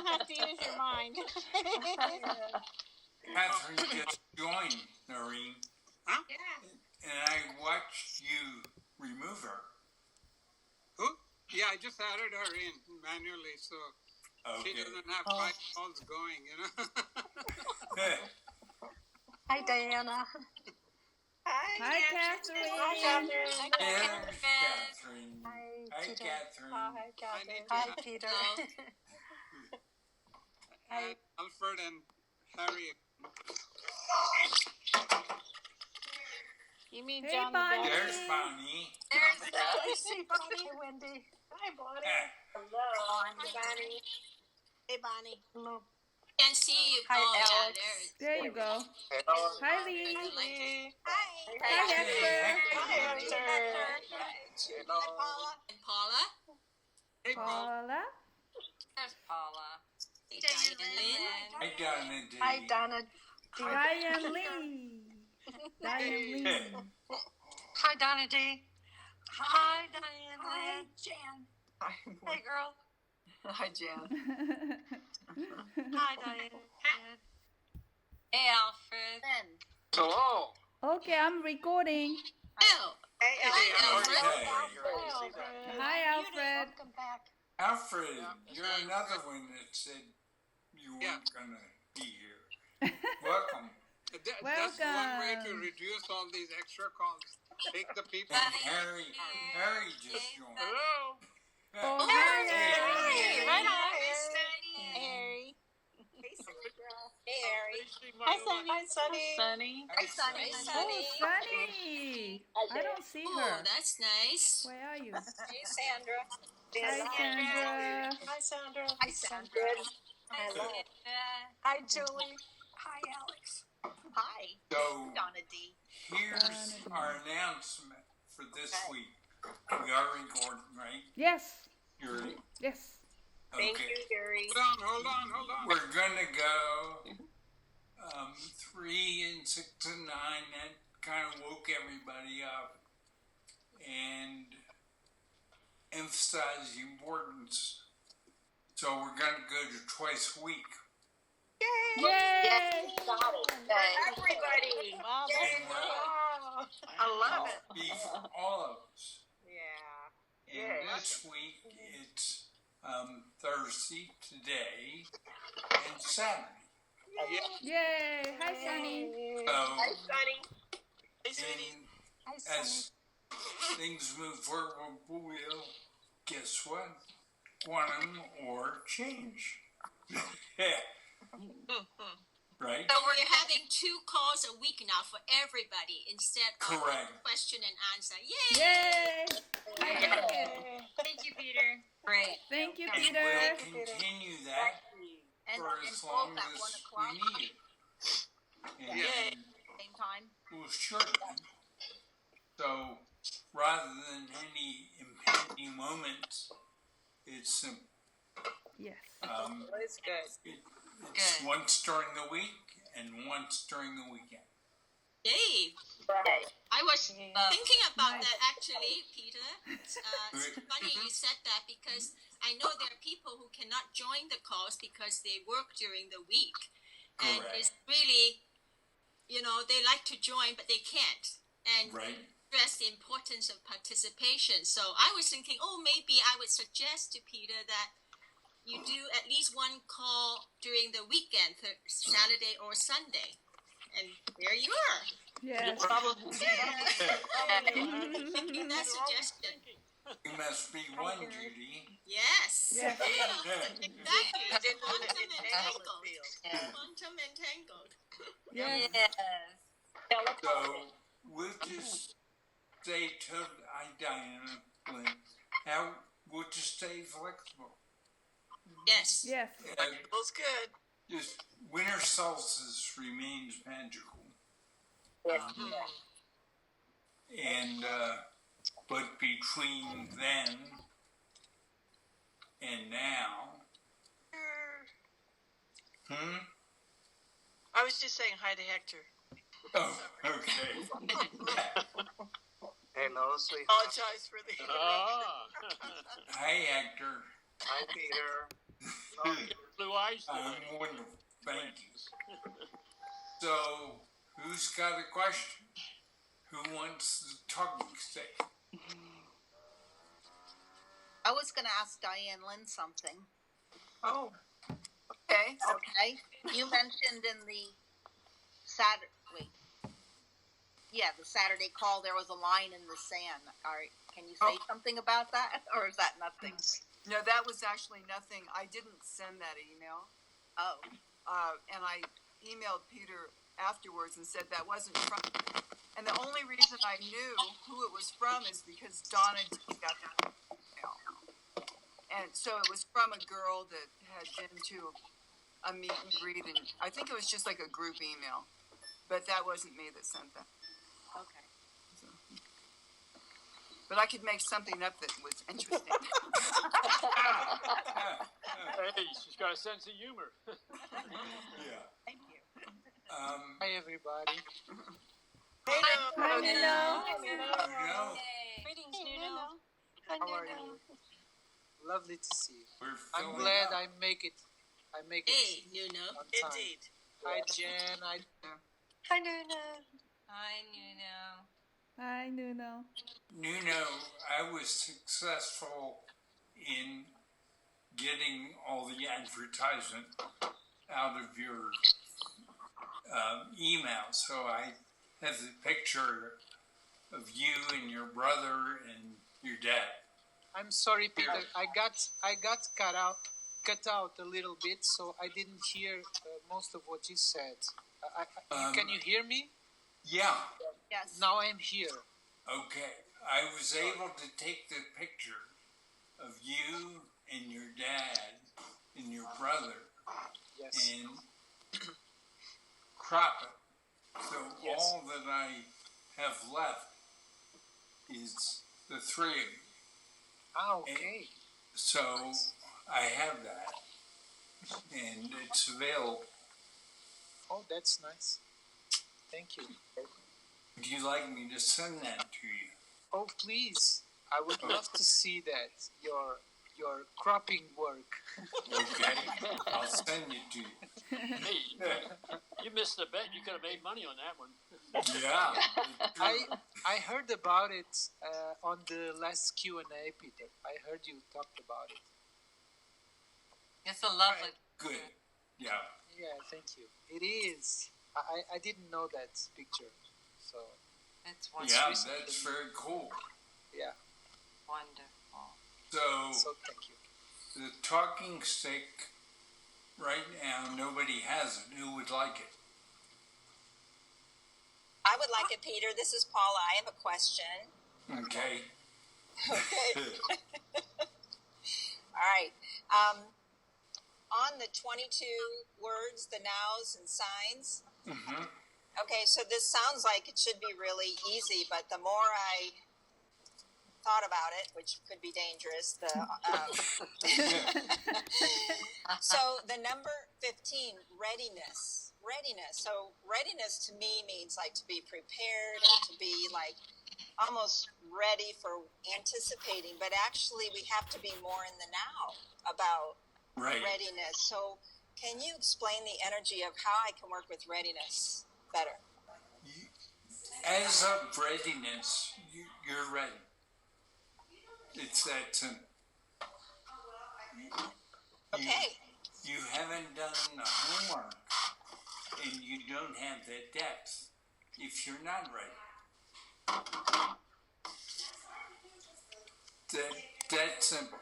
don't have to use your mind. Catherine just joined, Noreen. Huh? Yeah. And I watched you remove her. Who? Yeah, I just added her in manually, so she doesn't have 5 calls going, you know. Hi, Diana. Hi, Catherine. Hi, Catherine. There's Catherine. Hi, Hi, Peter. Catherine. Hi, Catherine. need Hi, to- Peter. And Alfred and Harry. You mean Hey, John Bonnie. the Baptist? There's Bonnie. There's I see Bonnie. Hey, Wendy. Hi, Bonnie. Hello, I'm Bonnie. Hey, Bonnie. Hello. Can't see you. Hi, oh, Alex. yeah, there it is. There you go. Hi, Lee. Hey. Hi. Hi, Hector. Hi, Hector. Hello. Paula. And Paula. Hey, Paul. Paula. There's Paula. Hey, Diane Lynn. Hi, Donna D. Hi, Donna. Diane Lee. Diane Lee. Hi, Donna D. Hi, Diane. Hi, Jan. Hey, girl. Hi, Jan. Hi, Diane. Hey, Alfred. Hello. Okay, I'm recording. Oh, Hey, Alfred. Okay. Hi, Alfred. Welcome back. Alfred, you're another one that said you weren't going to be here. Welcome. That's one way to Welcome. reduce all these extra calls. Take the people. And Harry just joined. Hello. Oh, hi, Harry. Hey, right on. Hey, Harry. Harry. Hi, Sunny. Hi, Sunny. Sunny. Hi, Sunny. Oh, Sunny. I don't see Oh, her. that's nice. Where are you? Hey, Sandra. Hi, Sandra. Hi, Sandra. Hi, Sandra. Hello. Hi, Julie. Hi, Alex. Hi. So Donna D. here's our announcement for this week. We are recording, right? Yes. You're Yes. Thank okay. you, Harry. Hold on. We're gonna go 3 and 6 and 9. That kind of woke everybody up and emphasize the importance. So we're gonna go to twice a week. Yay. Everybody. Wow, And wow. I love it. be for all of us. Yeah. And this week it's Thursday, today, and Saturday. Yay. Hi, Sunny. So, Hi, Sunny. and Hi, Sunny. as things move forward, we'll, guess what? Quantum or change. Right? So we're having 2 calls a week now for everybody instead of Correct. question and answer. Yay! Yay. Thank you, Peter. Great. Thank you, And Peter. we'll continue that And for as long as we need it. And then Same time. we'll shorten. So rather than any impending moments, it's simple. Yes. It's good. It's Good. once during the week and once during the weekend. Yay! Right. I was thinking about Nice. that actually, Peter. It's funny you said that because I know there are people who cannot join the calls because they work during the week. And Correct. it's really, they like to join, but they can't. And Right? stress the importance of participation. So I was thinking, maybe I would suggest to Peter that you do at least 1 call during the weekend, Saturday or Sunday. And there you are. Yes. Making that suggestion. You must be one, Judy. Yes. Yes. Exactly. Yeah. Quantum entangled. Yes. Yes. So we'll just stay till Diana, how we'll just stay flexible. Yes. Yes. Feels good. Just winter solstice remains magical. And but between then and now, I was just saying hi to Hector. oh, okay. Hello, sweetheart. Apologize for the interruption. Ah. Hi, Hector. Hi, Peter. Flew Blue eyes. I'm wonderful. Thank you. So, who's got a question? Who wants the talking stick? I was going to ask Diane Lynn something. Oh. Okay. Okay. You mentioned in the the Saturday call there was a line in the sand. Can you say something about that, or is that nothing? No, that was actually nothing. I didn't send that email. Oh. And I emailed Peter afterwards and said that wasn't from. And the only reason I knew who it was from is because Donna got that email. And so it was from a girl that had been to a meet and greet, and I think it was just like a group email. But that wasn't me that sent that. Okay. So. But I could make something up that was interesting. Hey, she's got a sense of humor. Yeah. Thank you. Hi, everybody. Hi, Nuno. No, Greetings, Nuno. How are you? Lovely to see you. we're I'm filling glad up. I make it. Hey, Nuno. On time. Indeed. Hi, Jen. Hi, Nuno. Hi, Nuno. Hi, Nuno. Nuno, I was successful in getting all the advertisement out of your email. So I have the picture of you and your brother and your dad. I'm sorry, Peter. I got cut out a little bit, so I didn't hear most of what you said. Can you hear me? Yeah. Yes. Now I'm here. Okay. I was able to take the picture of you and your dad and your brother Yes. and crop it. So Yes. all that I have left is the three of you. Ah, okay. So I have that, and it's available. Oh, that's nice. Thank you. Would you like me to send that to you? Oh, please. I would love to see that. Your cropping work. Okay, I'll send it to you. Hey, you missed the bet. You could have made money on that one. Yeah. I heard about it on the last Q&A, Peter. I heard you talked about it. It's a lovely. Good. Yeah. Yeah, thank you. It is. I didn't know that picture, so It's Yeah, recently. that's very cool. yeah. wonderful. So Thank you. the talking stick right now, nobody has it. Who would like it? I would like it, Peter. This is Paula. I have a question. Okay. Okay. All right. On the 22 words, the nows and signs. Mm-hmm. Okay, so this sounds like it should be really easy, but the more I thought about it, which could be dangerous, so the number 15, readiness. So readiness to me means like to be prepared and to be like almost ready for anticipating, but actually we have to be more in the now about readiness. So can you explain the energy of how I can work with readiness better? As of readiness, you're ready. It's that simple. Okay. You haven't done the homework, and you don't have that depth if you're not ready. That simple.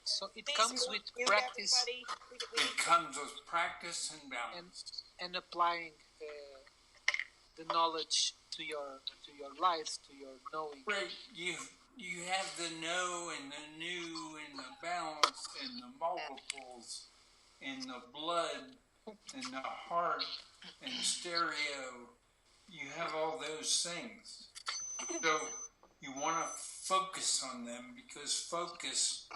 So it comes with practice It comes with practice and balance. and applying the knowledge to your life, to your knowing. Right. You have the know and the new and the balance and the multiples and the blood and the heart and stereo. You have all those things. So you want to focus on them because focus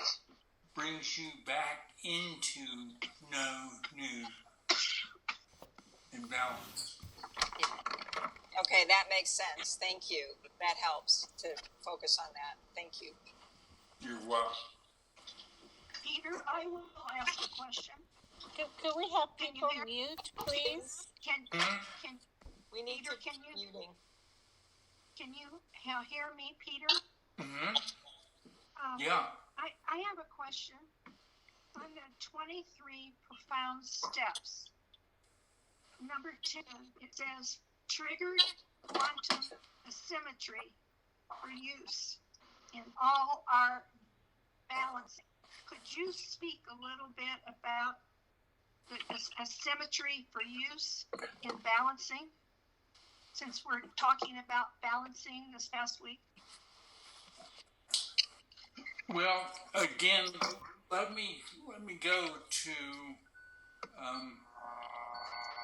brings you back into know, new, and balance. Okay, that makes sense. Thank you. That helps to focus on that. Thank you. You're welcome. Peter, I will ask a question. Could we have people mute, please? Can We need Peter, to can you muting. hear me, Peter? Mm-hmm. Um, Yeah. I have a question. On the 23 profound steps, number 10, it says triggered quantum asymmetry for use in all our balancing. Could you speak a little bit about the asymmetry for use in balancing, since we're talking about balancing this past week? Well, again, let me go to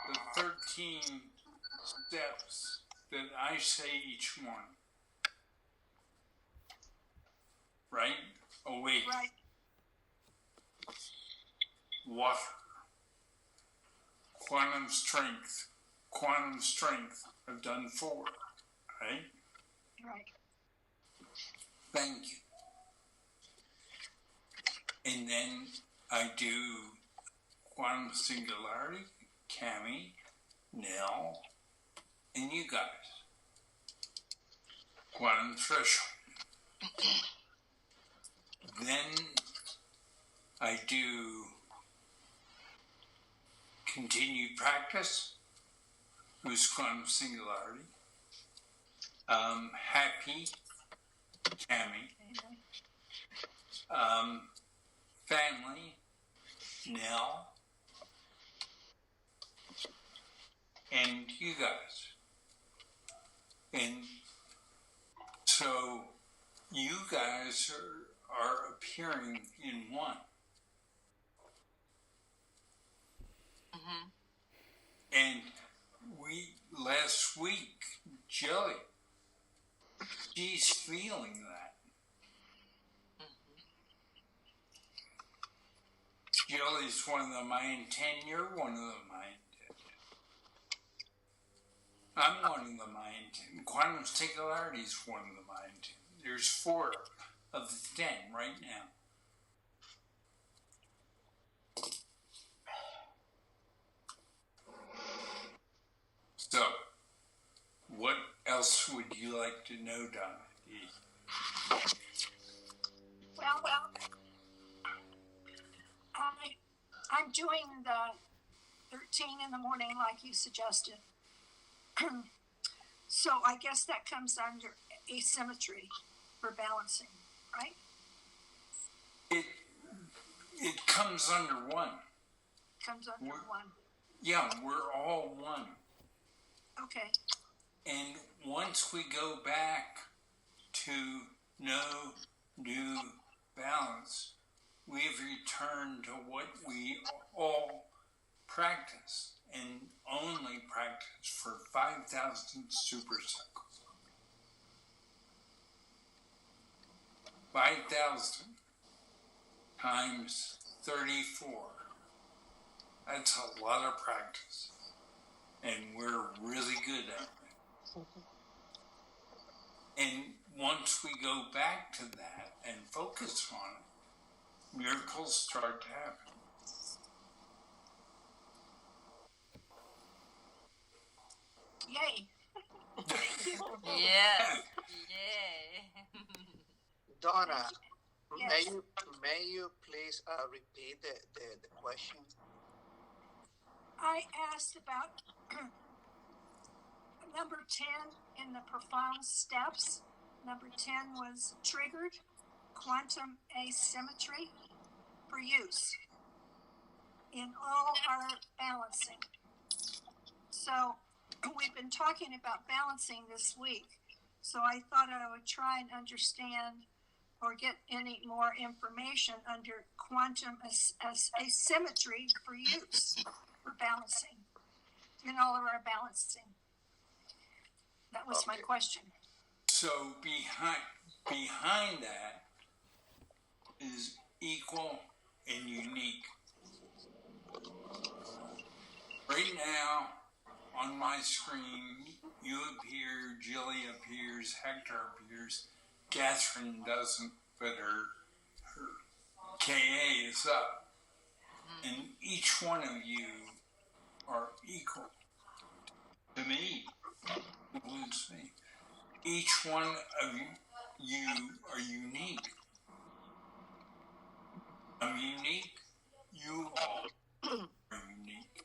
the 13 steps that I say each one. Right? Awake. Right. Water. Quantum strength. Quantum strength. I've done 4. Right? Right. Thank you. And then I do quantum singularity, Cami, Nell, and you guys. Quantum threshold. Then I do continued practice, who's quantum singularity. Happy, Cami. Family, Nell, and you guys. And so you guys are appearing in one. Mm-hmm. And last week, Jelly, she's feeling that. Jelly's one of the Mayan 10, you're one of the Mayan 10. I'm one of the Mayan 10. Quantum singularity is one of the Mayan 10. There's 4 of the 10 right now. So, what else would you like to know, Donna? Well, I'm doing the 13 in the morning like you suggested. So I guess that comes under asymmetry for balancing, right? It comes under one. Comes under one. Yeah, we're all one. Okay. And once we go back to no new balance, we've returned to what we all practice and only practice for 5,000 super cycles. 5,000 times 34. That's a lot of practice. And we're really good at it. And once we go back to that and focus on it, miracles start to happen. Yay. Yeah. Yay. Donna, Yes. may you please repeat the question? I asked about number 10 in the profound steps. Number 10 was triggered quantum asymmetry for use in all our balancing. So we've been talking about balancing this week. So I thought I would try and understand or get any more information under quantum asymmetry for use for balancing in all of our balancing. That was my question. So behind that is equal and unique. Right now, on my screen, you appear, Jilly appears, Hector appears, Catherine doesn't, but her KA is up. And each each one of you are equal. To me, includes me. Each one of you are unique. I'm unique. You all are unique.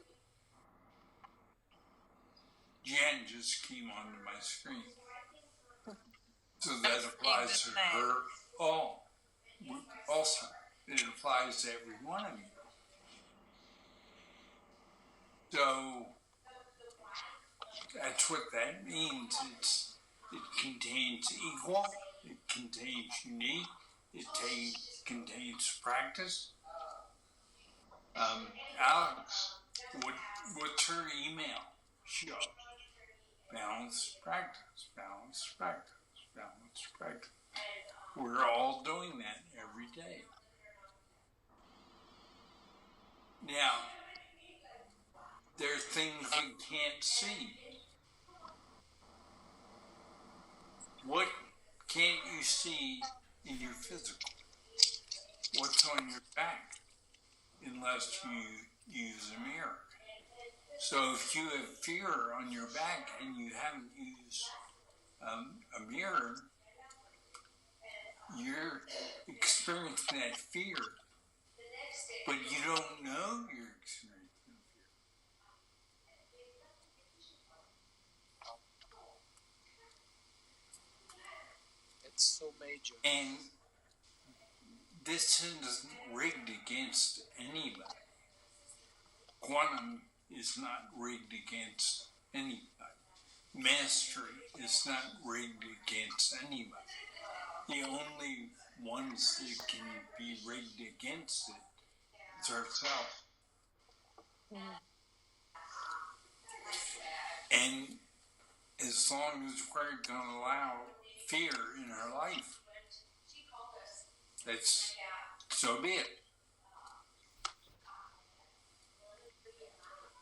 Jan just came onto my screen. So that applies to her all. Also, it applies to every one of you. So that's what that means. It contains equal, it contains unique, it contains practice. Alex, what's her email? Show. Balance, practice, balance, practice, balance, practice. We're all doing that every day. Now, there are things we can't see. What can't you see in your physical? What's on your back? Unless you use a mirror. So if you have fear on your back and you haven't used a mirror, you're experiencing that fear, but you don't know you're experiencing fear. It's so major. And this isn't rigged against anybody. Quantum is not rigged against anybody. Mastery is not rigged against anybody. The only ones that can be rigged against it is ourselves. And as long as we're going to allow fear in our life, that's so be it.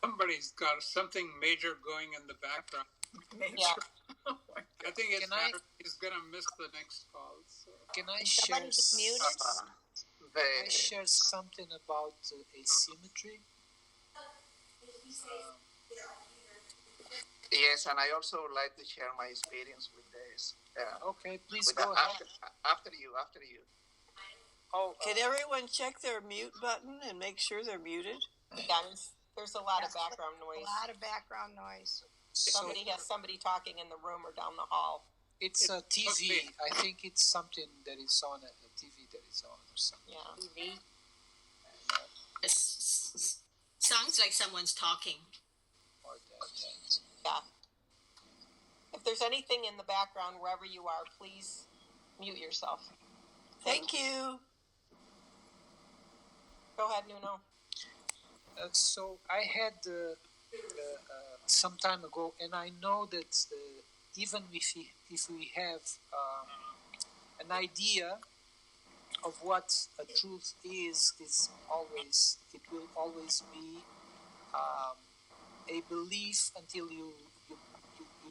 Somebody's got something major going in the background. Yeah. I think he's gonna miss the next call. So. Can I share? I share something about asymmetry. Yes, and I also would like to share my experience with this. Okay, please go ahead. After you. Oh, can everyone check their mute button and make sure they're muted? Yeah, there's a lot of background noise. A lot of background noise. Somebody has somebody talking in the room or down the hall. It's a TV. I think it's something that is on a TV that is on or something. Yeah. TV. It sounds like someone's talking. Or that. Yeah. If there's anything in the background wherever you are, please mute yourself. Thank you. Go ahead, Nuno. So I had some time ago, and I know that even if we have an idea of what a truth is it will always be a belief until you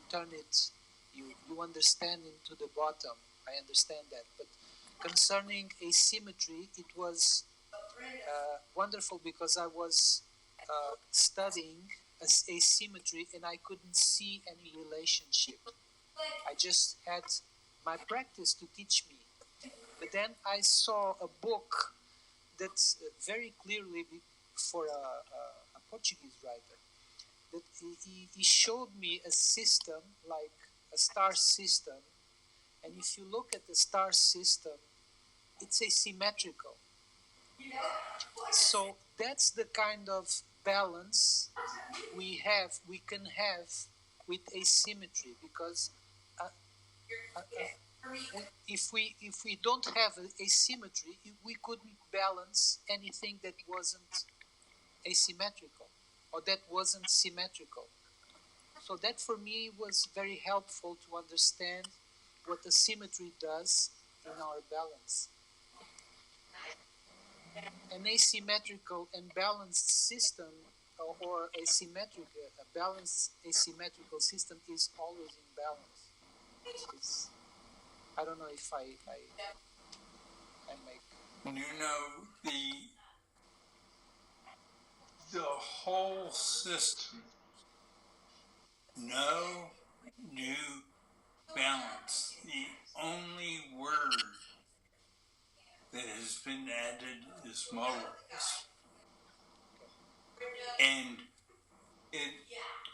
turn it, you understand into the bottom. I understand that, but concerning asymmetry, it was wonderful because I was studying asymmetry and I couldn't see any relationship. I just had my practice to teach me. But then I saw a book that's very clearly for a Portuguese writer, that he showed me a system like a star system, and if you look at the star system, it's asymmetrical. So that's the kind of balance we can have with asymmetry, because if we don't have asymmetry, we couldn't balance anything that wasn't asymmetrical or that wasn't symmetrical. So that for me was very helpful to understand what asymmetry does in our balance. An asymmetrical and balanced system, or a balanced asymmetrical system, is always in balance. I don't know if I make. You know, whole system, no new balance. The only word that has been added is multiples. And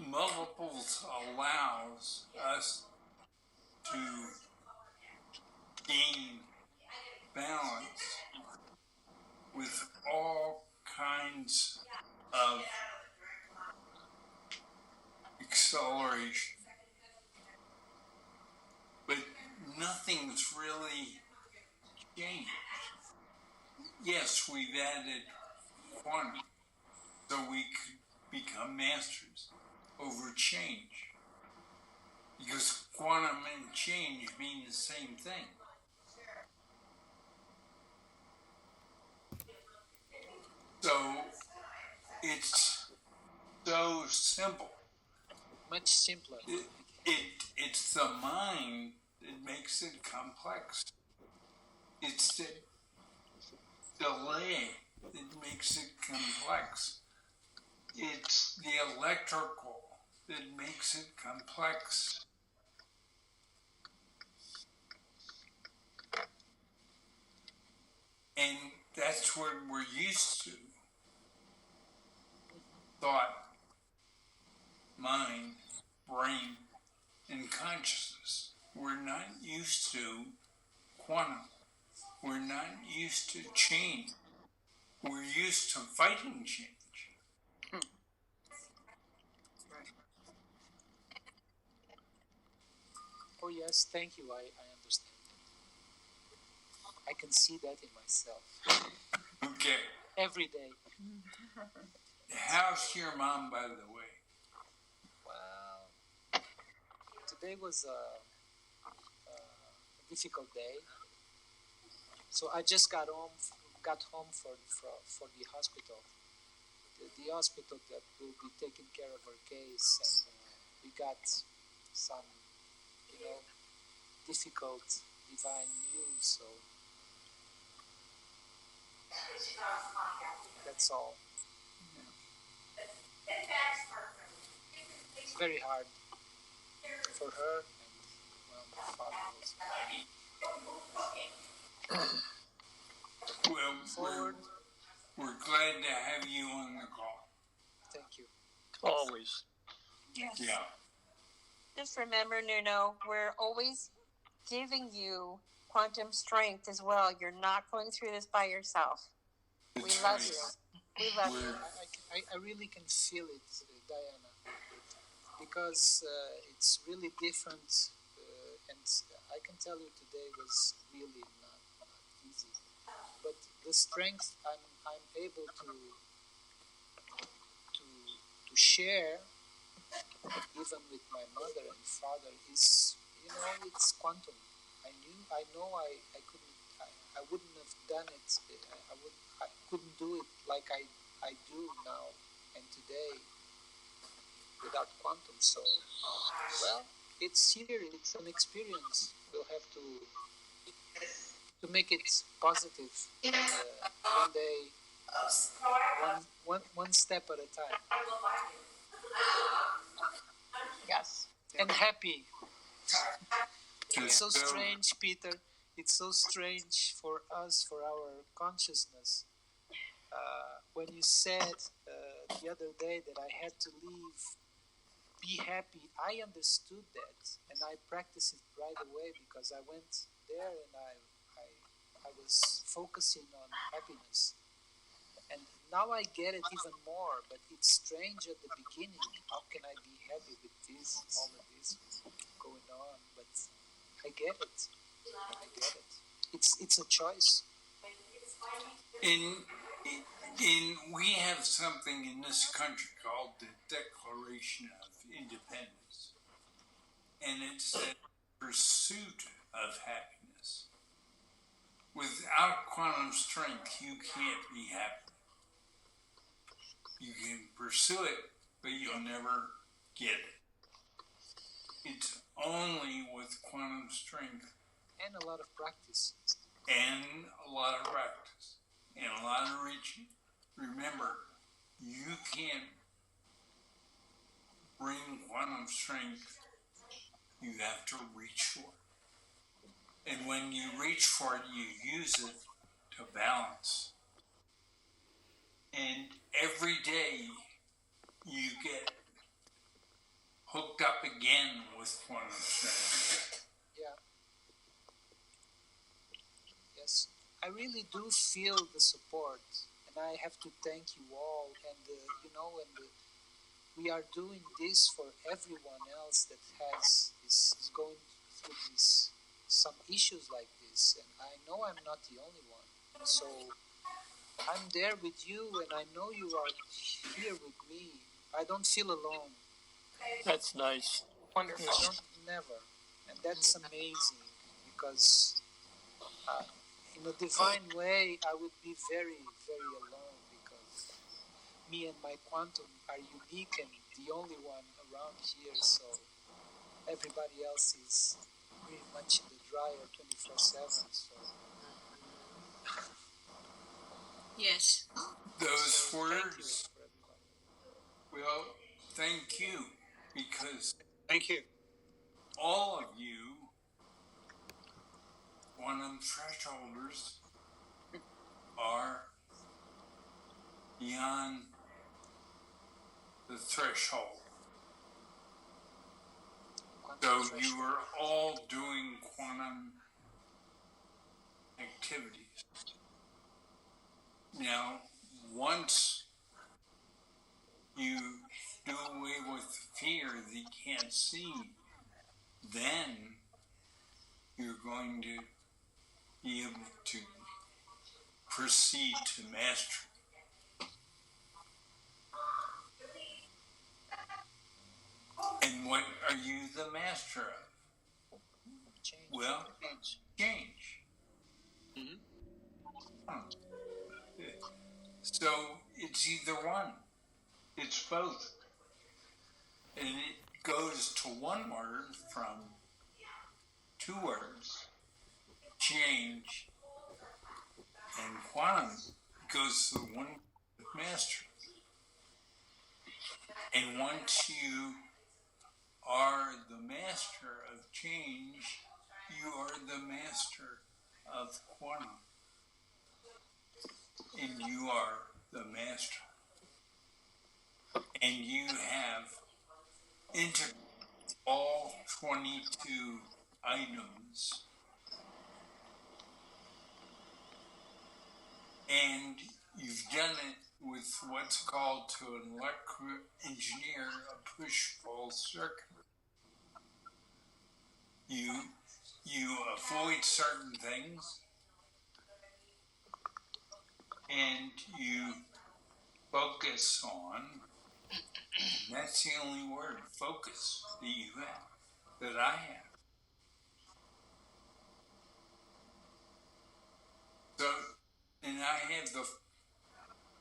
multiples allows us to gain balance with all kinds of acceleration. But nothing's really changed. Yes, we've added quantum so we could become masters over change. Because quantum and change mean the same thing. So it's so simple. Much simpler. It's the mind that makes it complex. It's the delay that makes it complex. It's the electrical that makes it complex. And that's what we're used to. Thought, mind, brain, and consciousness. We're not used to quantum. We're not used to change. We're used to fighting change. Oh yes, thank you. I understand that. I can see that in myself. Okay. Every day. How's your mom, by the way? Wow. Today was a difficult day. So I just got home for the hospital. The hospital that will be taking care of her case, and we got some, difficult divine news. So that's all. It's very hard for her and my father also. Well, we're glad to have you on the call. Thank you. Always. Yes. Yeah. Just remember, Nuno, we're always giving you quantum strength as well. You're not going through this by yourself. We love you. We love you. I really can feel it, Diana, because it's really different, and I can tell you today was really not easy. But the strength I'm able to share, even with my mother and father, is it's quantum. I know I wouldn't have done it. I couldn't do it like I do now and today without quantum. So, well, it's here. It's an experience. We'll have to make it positive. One day, one step at a time. Yes. And happy. It's so strange, Peter. It's so strange for us, for our consciousness. When you said the other day that I had to leave, be happy, I understood that, and I practiced it right away because I went there and I was focusing on happiness. And now I get it even more, but it's strange at the beginning. How can I be happy with this, all of this going on? But I get it. I get it. It's a choice. We have something in this country called the Declaration of Independence, and it's the pursuit of happiness. Without quantum strength, you can't be happy. You can pursue it, but you'll never get it. It's only with quantum strength. And a lot of practice. And a lot of practice. And a lot of reaching. Remember, you can't bring quantum strength, you have to reach for it. And when you reach for it, you use it to balance. And every day you get hooked up again with quantum strength. Yeah. Yes, I really do feel the support, and I have to thank you all. And we are doing this for everyone else that is going through some issues like this, and I know I'm not the only one. So I'm there with you, and I know you are here with me. I don't feel alone. That's nice. Wonderful. Never. And that's amazing, because in a divine way, I would be very, very alone, because me and my quantum are unique and the only one around here, so everybody else is pretty much in the dryer 24/7, so... Yes. Those words, well, thank you, because thank you. All of you, quantum thresholders, are beyond the threshold. So you are all doing quantum activities. Now, once you do away with fear that you can't see, then you're going to be able to proceed to mastery. And what are you the master of? Change. Well, change. Mm-hmm. So it's either one. It's both. And it goes to one word from two words, change, and quantum goes to the one master. And once you are the master of change, you are the master of quantum. And you are the master. And you have integrated all 22 items, and you've done it with what's called to an electrical engineer a push-pull circuit. You avoid certain things, and you focus on, and that's the only word, focus, that you have, that I have. So, and I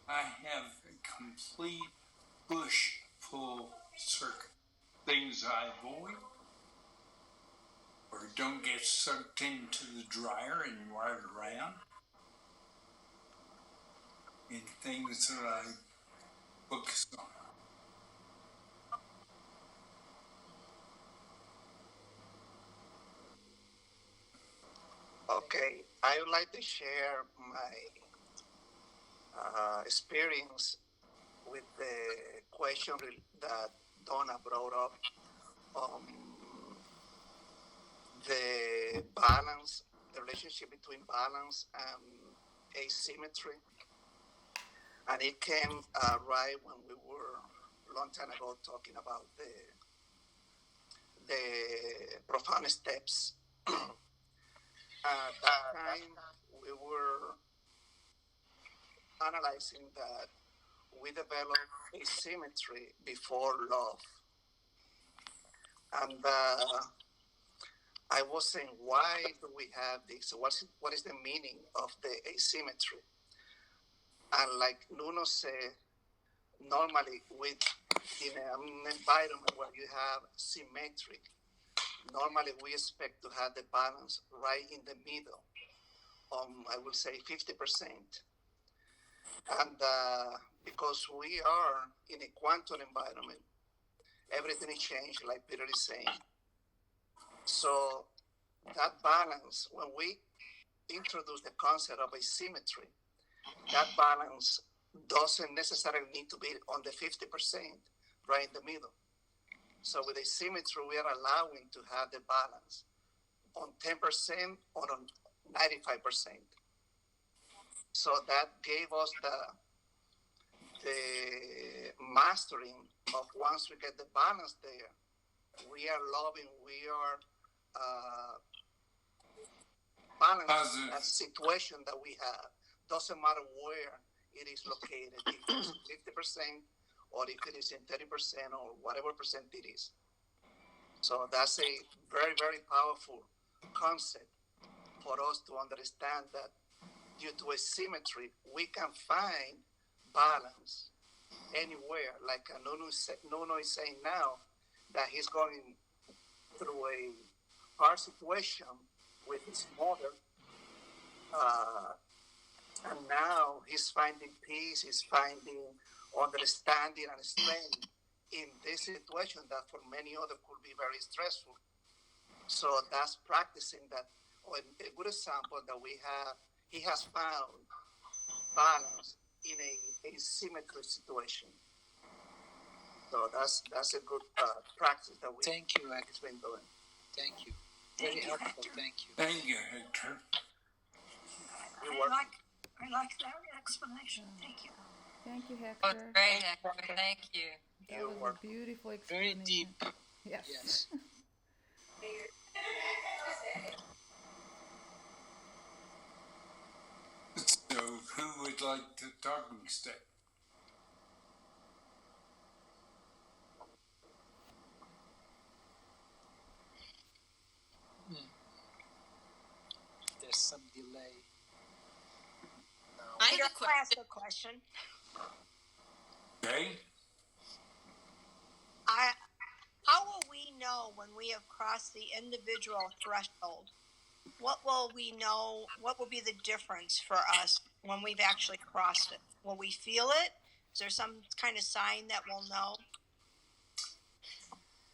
have a complete push-pull circuit. Things I avoid, or don't get sucked into the dryer and ride around, and things that I focus on. Okay, I would like to share my experience with the question that Donna brought up, the balance, the relationship between balance and asymmetry. And it came right when we were a long time ago talking about the profound steps. At that time, we were analyzing that we developed asymmetry before love. And I was saying, why do we have this? What is the meaning of the asymmetry? And like Nuno said, normally in an environment where you have symmetry, normally we expect to have the balance right in the middle, I will say 50%. And because we are in a quantum environment, everything is changed, like Peter is saying. So that balance, when we introduce the concept of asymmetry, that balance doesn't necessarily need to be on the 50%, right in the middle. So with asymmetry, we are allowing to have the balance on 10% or on 95%. So that gave us the mastering of once we get the balance there, we are loving, we are balancing that situation that we have. Doesn't matter where it is located, if it's 50% or if it is in 30% or whatever percent it is. So that's a very, very powerful concept for us to understand that due to asymmetry, we can find balance anywhere. Like Nuno is saying now that he's going through a hard situation with his mother, and now he's finding peace, he's finding understanding and strength in this situation that for many others could be very stressful. So that's practicing that. A good example that we have, he has found balance in a asymmetric situation. So that's a good practice that we Thank you, Hector. been doing. Thank you. Very helpful. Thank you. Thank you, Hector. I like that explanation. Thank you. Thank you, Oh, Hector. great, Hector. Thank you. That was a beautiful explanation. Very deep. Yes. Yes. So, who would like the talking stick? There's some delay. I Peter, have a I'll ask a question. Okay. How will we know when we have crossed the individual threshold? What will we know? What will be the difference for us when we've actually crossed it? Will we feel it? Is there some kind of sign that we'll know?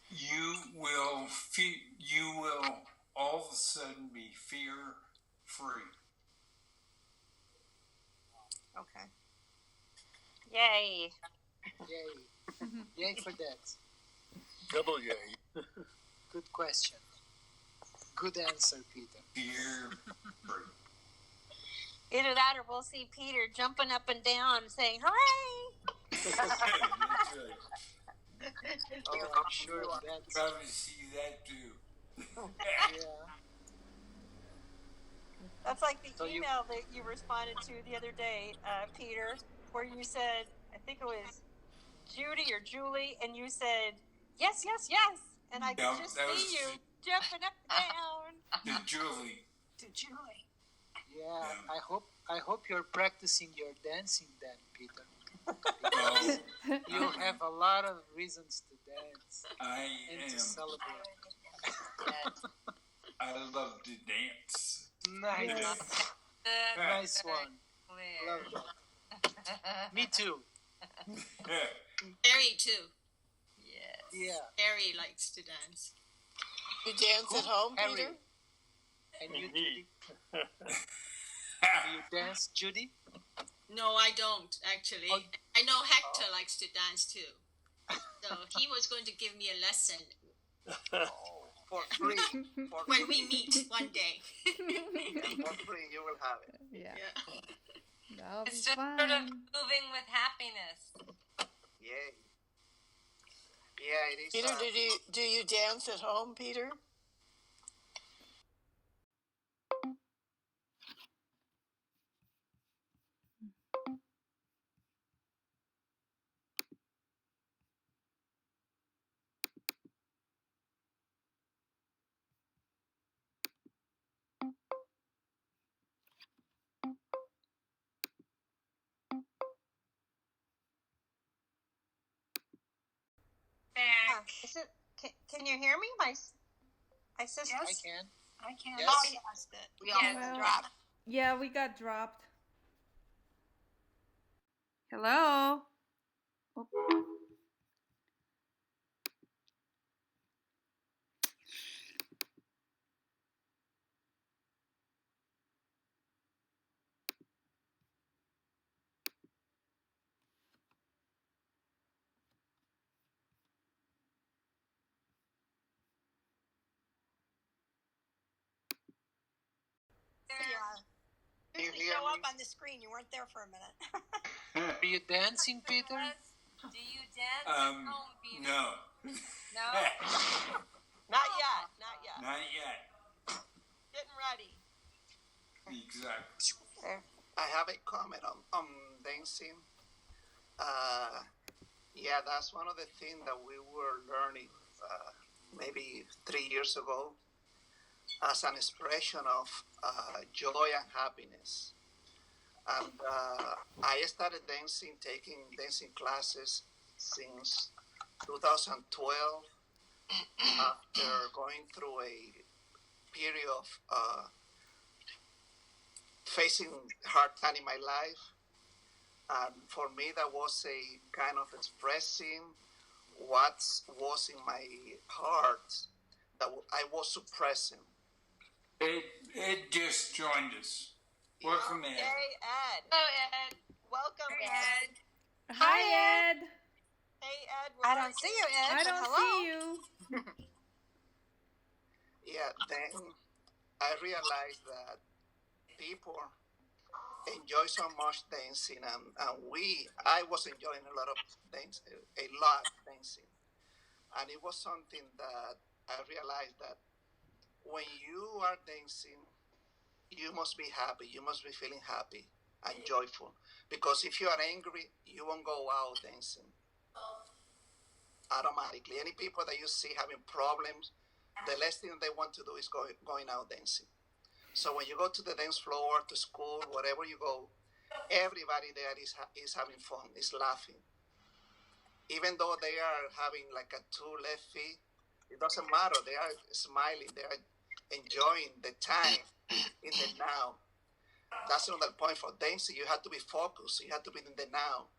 You will all of a sudden be fear free. Okay. Yay. Yay. Yay for that. Double yay. Good question. Good answer, Peter. Fear free. Either that or we'll see Peter jumping up and down saying, hooray! That's right. Oh, I'm sure that's... Probably see that too. Yeah. That's like the So email that you responded to the other day, Peter, where you said, I think it was Judy or Julie, and you said, yes, yes, yes. And I could just see you jumping up and down. To Julie. To Julie. Yeah, I hope you're practicing your dancing then, Peter. Oh, You have a lot of reasons to dance I and am. to celebrate. I love to dance. Nice. Yes. Nice one. Clear. Love that. Me too. Harry too. Yes. Yeah. Harry likes to dance. You dance at home, Harry. Peter? And you, Indeed. Judy? Do you dance, Judy? No, I don't actually. Oh. I know Hector likes to dance too. So he was going to give me a lesson For free. For when free. we meet one day. Yeah, for free, you will have it. Yeah. Yeah. That'll be It's just fun. sort of moving with happiness. Yay. Yeah, it is. Peter, do you dance at home, Peter? Can you hear me? My sister. I can. I can. Yes. Oh, yes. We all Well, dropped. Yeah, we got dropped. Hello? Oh. You show up on the screen. You weren't there for a minute. Are you dancing, Peter? Do you dance at home, Peter? No. No? Not yet. Not yet. Not yet. Getting ready. Exactly. I have a comment on dancing. Yeah, that's one of the things that we were learning maybe 3 years ago as an expression of joy and happiness. And I started dancing, taking dancing classes since 2012 after going through a period of facing hard time in my life. And for me, that was a kind of expressing what was in my heart that I was suppressing. Ed just joined us. Welcome, Ed. Hey, Ed. Hello, Ed. Welcome, Ed. Hi, Ed. Hey, Ed. I don't see you, Ed. I don't Hello. see you. Yeah, then I realized that people enjoy so much dancing, and I was enjoying a lot dancing, and it was something that I realized that when you are dancing, you must be happy, you must be feeling happy and joyful, because if you are angry, you won't go out dancing automatically. Any people that you see having problems, the last thing they want to do is going out dancing. So when you go to the dance floor, to school, wherever you go, everybody there is having fun, is laughing. Even though they are having like a 2 left feet, it doesn't matter. They are smiling. They are enjoying the time in the now. That's another point for dancing. You have to be focused. You have to be in the now.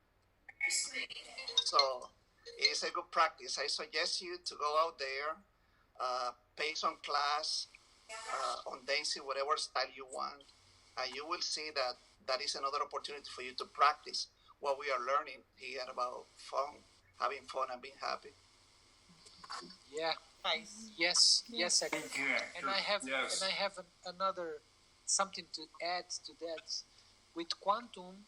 So it is a good practice. I suggest you to go out there, pay some class on dancing, whatever style you want, and you will see that that is another opportunity for you to practice what we are learning here about fun, having fun and being happy. Yeah. Nice. Yes. Yes, I Thank you, Hector. And I have Yes. another something to add to that. With Quantum,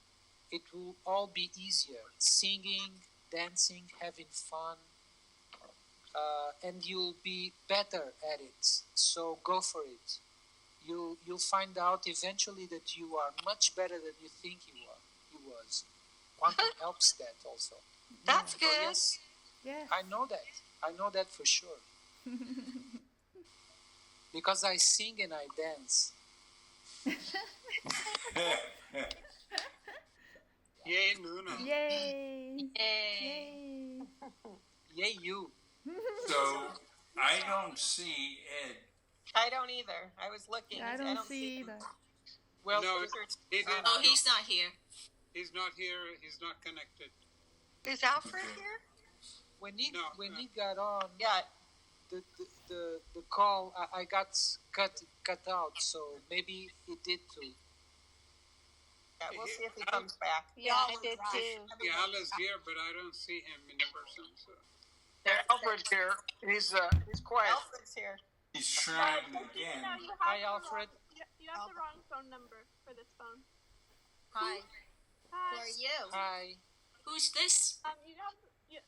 it will all be easier. Singing, dancing, having fun, and you'll be better at it. So go for it. You'll find out eventually that you are much better than you think you was. Quantum helps that also. That's So good. yes, Yeah. I know that. I know that for sure. Because I sing and I dance. Yay, Nuno. Yay. Yay. Yay, you. So I don't see Ed. I don't either. I was looking. I don't see either. Well, No, he didn't. Oh, he's not here. He's not here. He's not connected. Is Alfred here? when he No, when no. he got on, Yeah. the call I got cut out, so maybe he did too. Yeah, we'll see if he comes back. Yeah, I did too. Yeah, Ala's here, but I don't see him in person. So. Yeah, Alfred's here. He's quiet. Alfred's here. He's trying again. Hi, Alfred. You have the wrong phone number for this phone. Hi. Hi. Who are you? Hi. Who's this?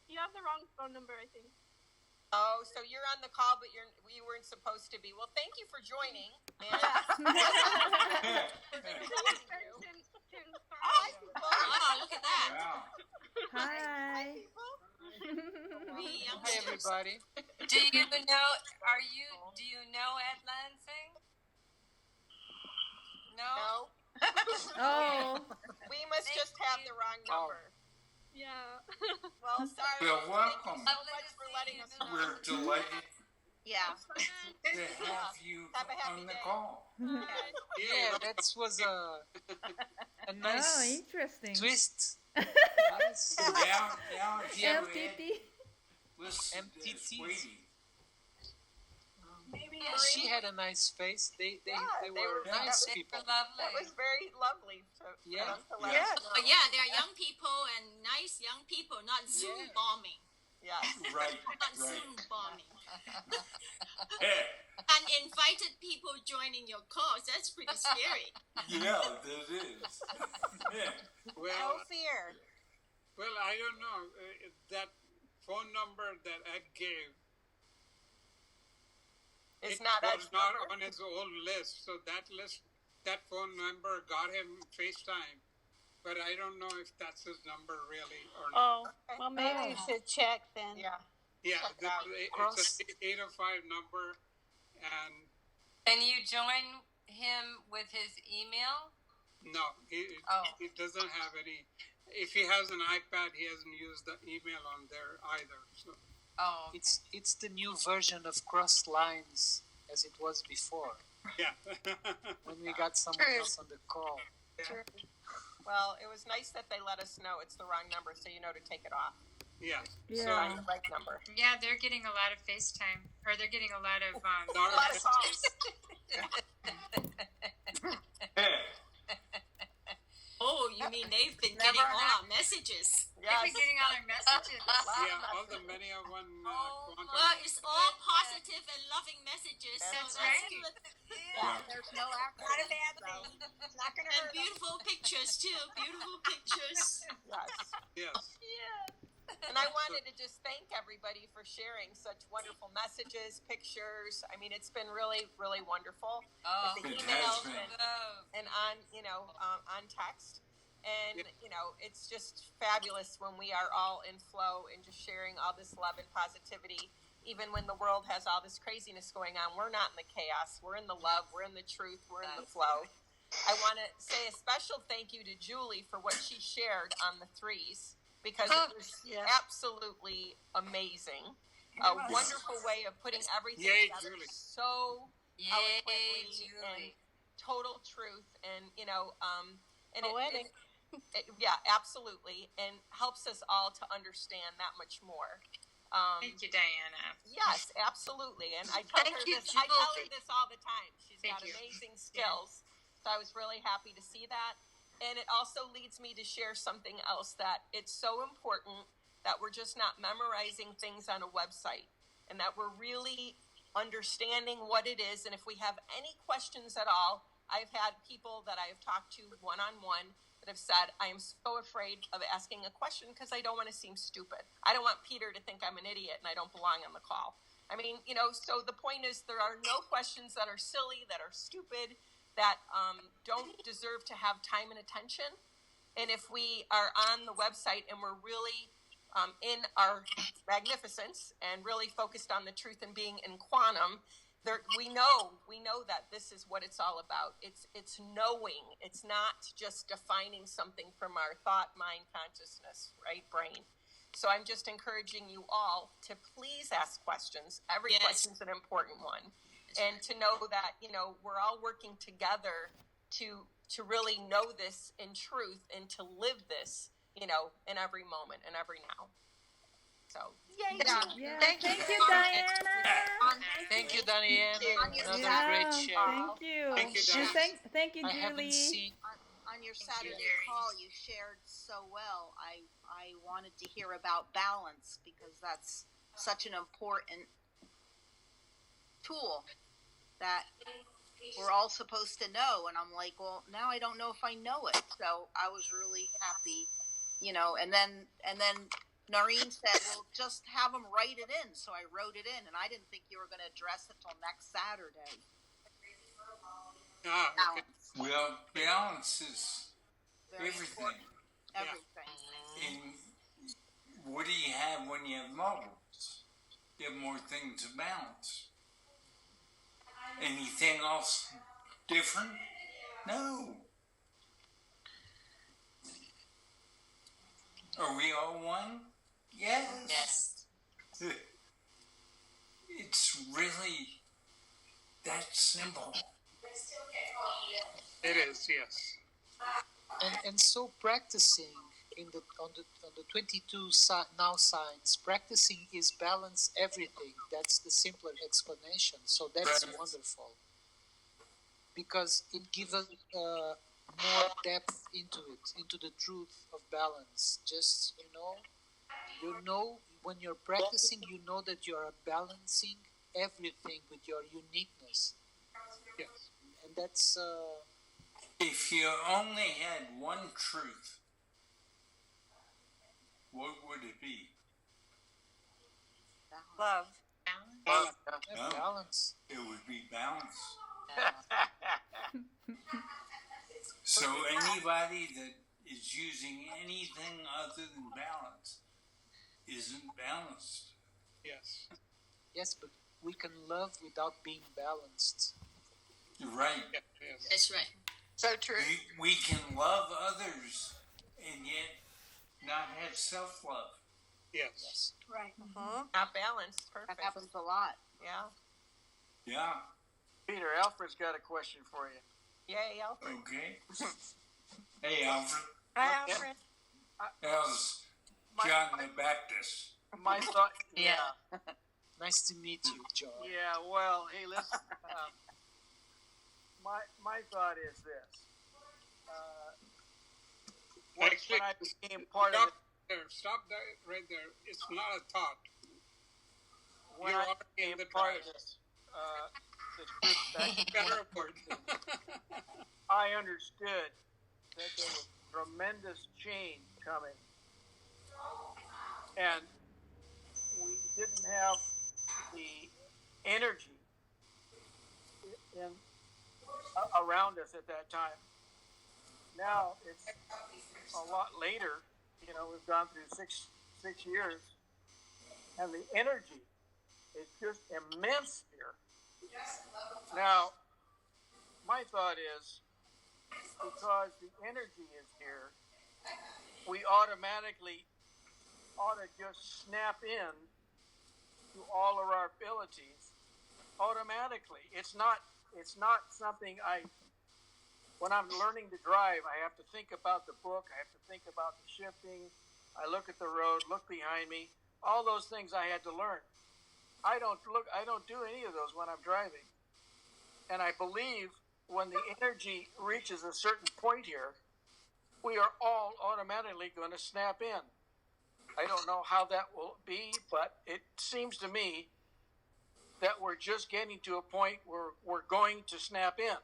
You have the wrong phone number, I think. Oh, so you're on the call, but you weren't supposed to be. Well, thank you for joining. And Oh, look at that. Wow. Hi. We Hi, everybody. Do you know Ed Lansing? No? Oh. We must just have the wrong number. Yeah. Well, sorry. Well, Thank welcome. you so much for letting us know. We're delighted Yeah. to have you Have a happy on the day. call. Yeah, that was a nice Oh, interesting. twist. Nice. Now it's you, Ed. MTT. Listen to this, MTT. sweetie. Maybe She had a nice face. They they were were- nice that was people. Lovely. That was very lovely. Yeah. To let Yeah. us know. Oh, yeah, they're young people and nice young people, not Zoom Yeah. bombing. Yes. Right. Zoom bombing. Yeah. And invited people joining your calls. That's pretty scary. Yeah, that is. Yeah. No fear. Well, I don't know. That phone number that Ed gave It's not was Ed's not number? on his old list. So that phone number got him FaceTime. But I don't know if that's his number really or not. Oh, well, maybe you should check then. Yeah. Yeah, Check it out. it's an 805 number, and Can you join him with his email? no, he doesn't have any. If he has an iPad, he hasn't used the email on there either. So Oh, okay. It's the new version of Crossed Lines as it was before. yeah, When we got someone else on the call. Well, it was nice that they let us know it's the wrong number, so you know to take it off. yeah. Find the right number. Yeah, they're getting a lot of FaceTime, or they're getting a lot of calls. Oh, you mean they've been getting all our messages? They've been getting all their messages. Yeah, all the many of one. Well, it's all positive and loving messages. That's so right. good. Yeah, there's no Not a accident. bad thing. It's not going to And hurt. beautiful pictures too. Beautiful pictures. Yes. Yes. And I wanted to just thank everybody for sharing such wonderful messages, pictures. I mean, it's been really, really wonderful. Oh, with the it emails has been. and on, on text. And, it's just fabulous when we are all in flow and just sharing all this love and positivity. Even when the world has all this craziness going on, we're not in the chaos. We're in the love. We're in the truth. We're in the flow. I want to say a special thank you to Julie for what she shared on the threes, because it was absolutely amazing. A wonderful way of putting everything Yay, together Julie. so Yay, eloquently Julie. and total truth, and and Poetic. yeah, absolutely, and helps us all to understand that much more. Thank you, Diana. Yes, absolutely, and I tell Thank her you, this. I tell her Julie. this all the time. She's Thank got you. amazing skills, so I was really happy to see that. And it also leads me to share something else, that it's so important that we're just not memorizing things on a website, and that we're really understanding what it is. And if we have any questions at all, I've had people that I've talked to one-on-one that have said, I am so afraid of asking a question because I don't want to seem stupid. I don't want Peter to think I'm an idiot and I don't belong on the call. I mean, so the point is, there are no questions that are silly, that are stupid, that don't deserve to have time and attention. And if we are on the website and we're really in our magnificence and really focused on the truth and being in quantum, we know that this is what it's all about. It's knowing. It's not just defining something from our thought, mind, consciousness, right, brain. So I'm just encouraging you all to please ask questions. Every question's an important one. And to know that, we're all working together to really know this in truth and to live this, in every moment and every now. So, yay. Yeah. Thank you, Diana. Thank you, Diana. Another Yeah, great share. thank you. Thank you, And Diana. thank you, I haven't Julie. seen. on your Thank you. Saturday call, you shared so well. I wanted to hear about balance, because that's such an important tool that we're all supposed to know. And I'm like, well, now I don't know if I know it. So I was really happy, and then Noreen said, well, just have them write it in. So I wrote it in, and I didn't think you were going to address it till next Saturday. Okay. Well, balance is Very everything. important. Everything. And what do you have when you have multiples? You have more things to balance. Anything else different? No. Are we all one? Yes. Yes. It's really that simple. It is, yes. And so practicing on the 22 now signs, practicing is balance everything. That's the simpler explanation. So that's Right. wonderful, because it gives us more depth into the truth of balance. Just you know when you're practicing, you know that you are balancing everything with your uniqueness. Yes. And that's If you only had one truth, what would it be? Love. No, balance. it would be balance. So anybody that is using anything other than balance isn't balanced. Yes. Yes, but we can love without being balanced. Right. Yes. That's right. So true. We can love others and yet not have self-love. Yes. Right. Not balanced. That Perfect. happens a lot. Yeah. Yeah. Peter, Alfred's got a question for you. Yay, Alfred. Okay. Hey, Alfred. Hi, Alfred. How's John the Baptist? My thought. Yeah. Nice to meet you, John. Yeah. Well, hey, listen. My thought is this. When I became part of Stop there, right there. It's not a thought. when You I are became in the part tribe. of this group back Better word. I understood that there was tremendous change coming, and we didn't have the energy in around us at that time. Now it's a lot later. You know, we've gone through six years, and the energy is just immense here. Now, my thought is, because the energy is here, we automatically ought to just snap in to all of our abilities automatically. It's not something when I'm learning to drive, I have to think about the book, I have to think about the shifting, I look at the road, look behind me, all those things I had to learn. I don't do any of those when I'm driving. And I believe when the energy reaches a certain point here, we are all automatically going to snap in. I don't know how that will be, but it seems to me that we're just getting to a point where we're going to snap in.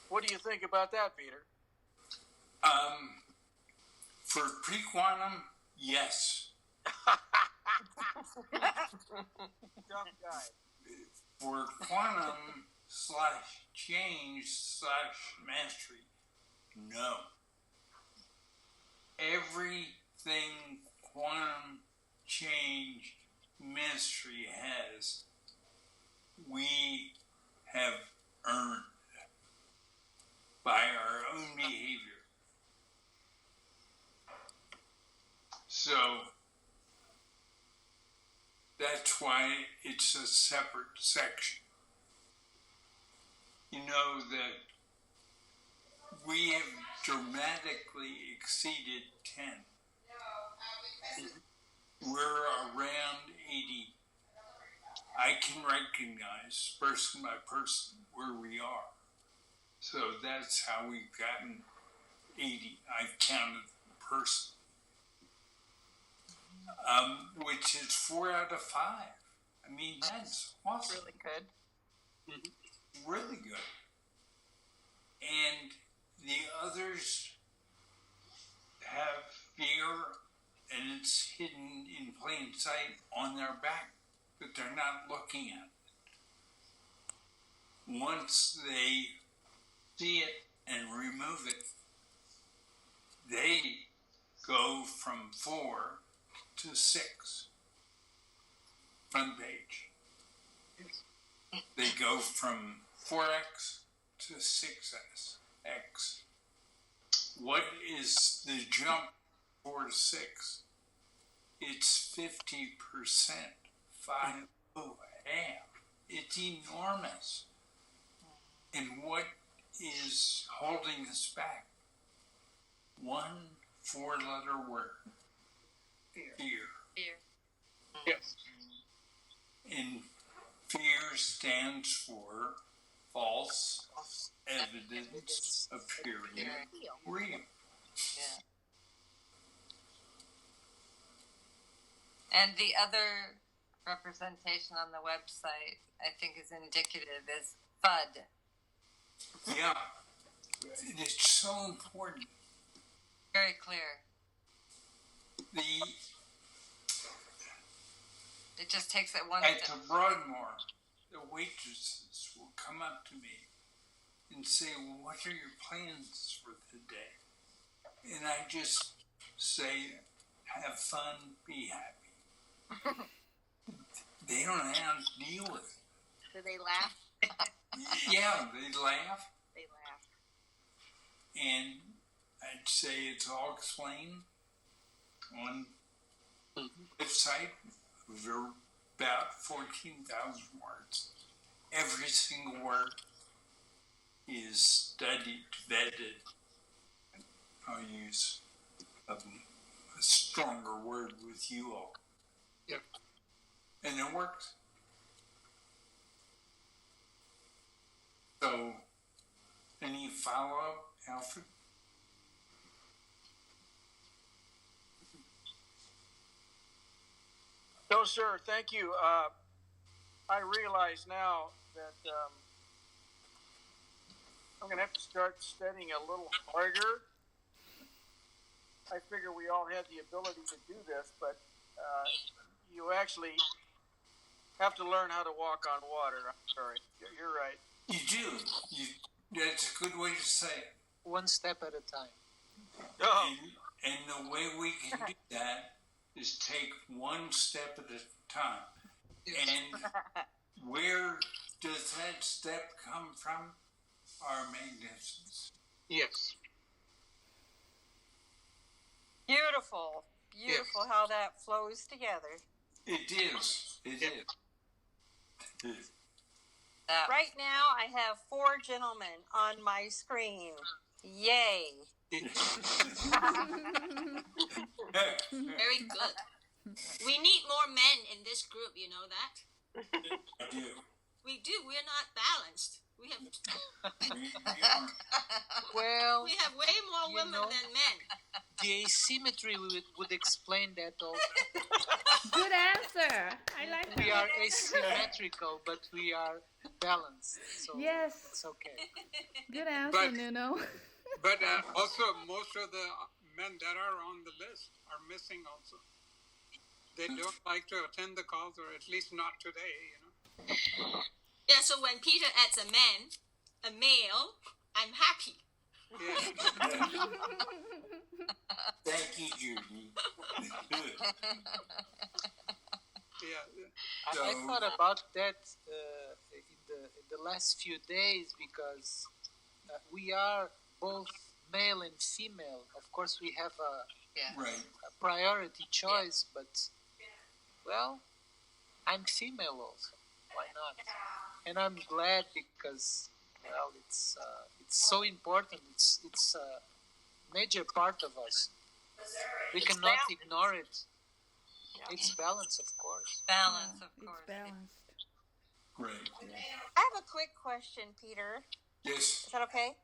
What do you think about that, Peter? For pre-quantum, yes. Dumb guy. For quantum /change/mastery, no. Everything quantum change mastery has, we have earned by our own behavior. So that's why it's a separate section. You know that we have dramatically exceeded 10. We're around 80. I can recognize person by person where we are. So that's how we've gotten 80. I've counted the person. Which is 4 out of 5. I mean, that's awesome. Really good. Really good. And the others have fear, and it's hidden in plain sight on their back, but they're not looking at it. Once they see it and remove it, they go from 4 to 6. Front page. They go from 4x to 6x. X. What is the jump 4 to 6? It's 50%. 5 half. It's enormous. And what is holding us back? 1 4-letter word. Fear. Yes. And fear stands for false evidence appearing real. And the other representation on the website, I think, is indicative, is FUD. Yeah. It's so important. Very clear. It just takes it one At step. the Broadmoor, the waitresses will come up to me and say, well, what are your plans for the day? And I just say, have fun, be happy. They don't know how to deal with it. Do they laugh? Yeah, they laugh. They laugh. And I'd say it's all explained on the website of about 14,000 words. Every single word is studied, vetted. I'll use a stronger word with you all. Yep. And it works. So, any follow-up, Alfred? No, sir. Thank you. I realize now that I'm going to have to start studying a little harder. I figure we all had the ability to do this, but you actually have to learn how to walk on water. I'm sorry. You're right. You do. That's a good way to say it. One step at a time. Oh. And the way we can do that is take one step at a time. And where does that step come from? Our magnificence. Yes. Beautiful. Beautiful how that flows together. It is. It is. Right now, I have 4 gentlemen on my screen. Yay. Very good. We need more men in this group, you know that? I do. We do. We're not balanced. We have Well, we have way more women than men. the asymmetry would explain that also. Good answer. I like that. We are asymmetrical, but we are balanced. So Yes. it's okay. Good answer, Nuno. But also, most of the men that are on the list are missing also. They don't like to attend the calls, or at least not today, you know. Yeah, so when Peter adds a male, I'm happy. Yeah. Thank you, Judy. Yeah. I thought about that in the last few days because we are both male and female. Of course, we have Right. a priority choice, but well, I'm female also. Why not? And I'm glad because well, it's so important. It's a major part of us. We cannot ignore it. It's balance, of course. Balance, of course. It's balanced. Great. I have a quick question, Peter. Yes. Is that okay?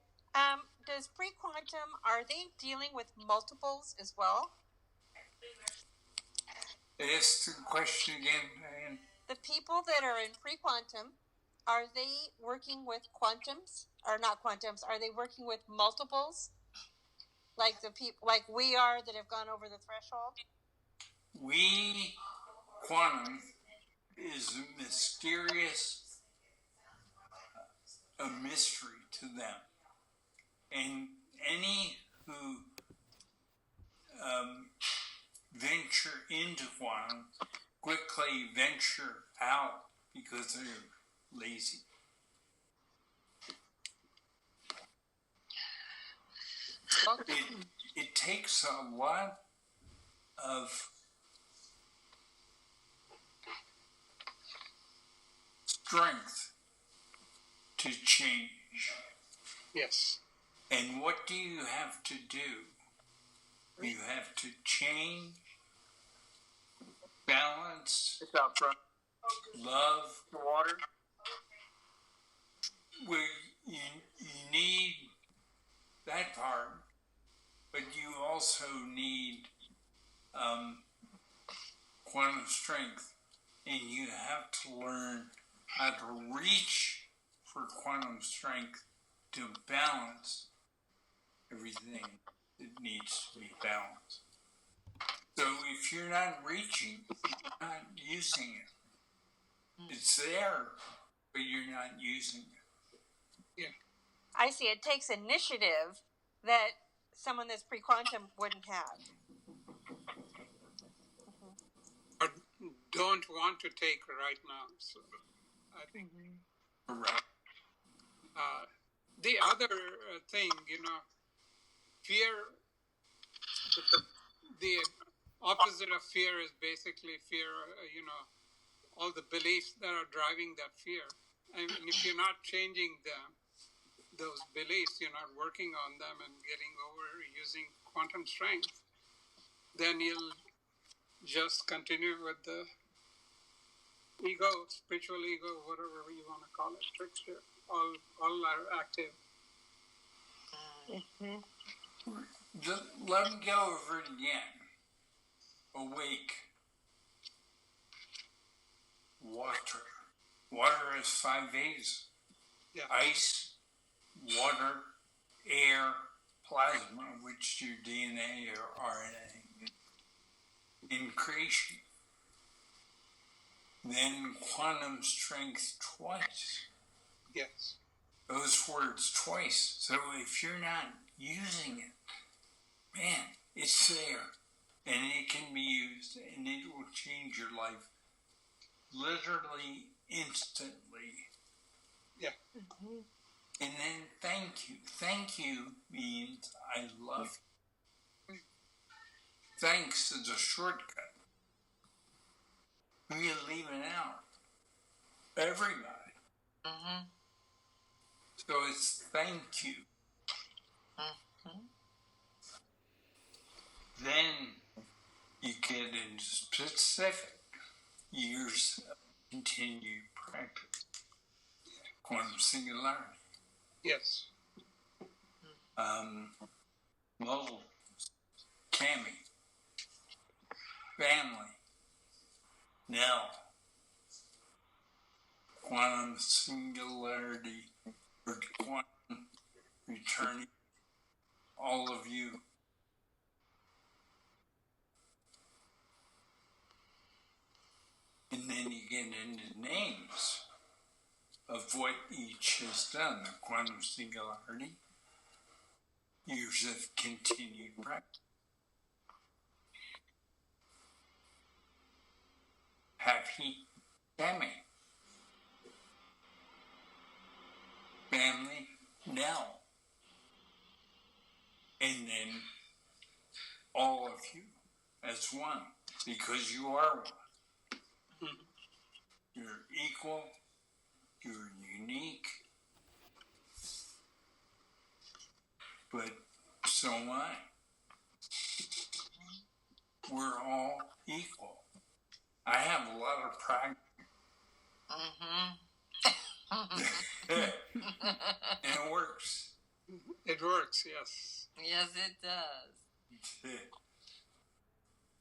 Does pre-quantum, are they dealing with multiples as well? Ask the question again, Diane. The people that are in pre-quantum, are they working with quantums or not quantums? Are they working with multiples, like the people, like we are that have gone over the threshold? Quantum is a mysterious, a mystery to them, and any who venture into quantum quickly venture out because they're lazy. It takes a lot of strength to change. Yes. And what do you have to do? You have to change, balance, It's out front. love. The water. You need that part, but you also need quantum strength, and you have to learn how to reach for quantum strength to balance everything that needs to be balanced. So if you're not reaching, you're not using it. It's there, but you're not using it. Yeah. I see. It takes initiative that someone that's pre-quantum wouldn't have. Or don't want to take right now. So I think. Correct. The other thing, fear. The opposite of fear is basically fear. All the beliefs that are driving that fear, and if you're not changing them, those beliefs, you're not working on them and getting over using quantum strength, then you'll just continue with the ego, spiritual ego, whatever you want to call it, trickster. All are active. Let me go over it again. Awake. Water. Water has 5 A's. Yeah. Ice, water, air, plasma, which is your DNA or RNA, in creation. Then quantum strength twice. Yes. Those words twice. So if you're not using it, man, it's there. And it can be used and it will change your life literally instantly. Yeah. And then thank you. Thank you means I love you. Thanks is a shortcut. We're leaving out everybody. So it's thank you. Then you get into specific years of continued practice. Quantum singularity. Yes. Little Cammy, family, Nell, quantum singularity, or quantum returning, all of you. And then you get into names of what each has done, the quantum singularity, years of continued practice. Happy family, Nell, and then all of you as one, because you are one. You're equal, you're unique, but so am I. We're all equal. I have a lot of practice. And it works. It works, yes. Yes, it does.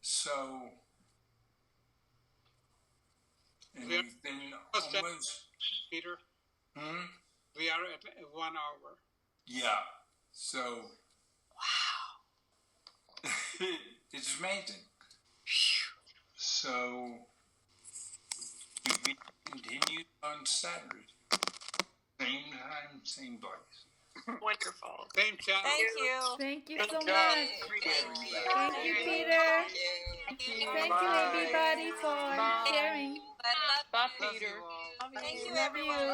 So, and We are we've been almost at- almost... Peter, we are at 1 hour. Yeah. So... Wow. It's amazing. So, we'll be continued on Saturday. Same time, same place. Wonderful. Same channel. Thank you. Thank you so Good much. job. Thank you, Peter. Thank you, everybody, for sharing. Bye, Peter. Thank you, Love everyone. you.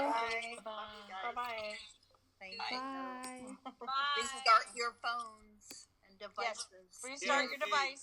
Bye-bye. Thank Bye. you. Restart your phones and devices. Restart your device.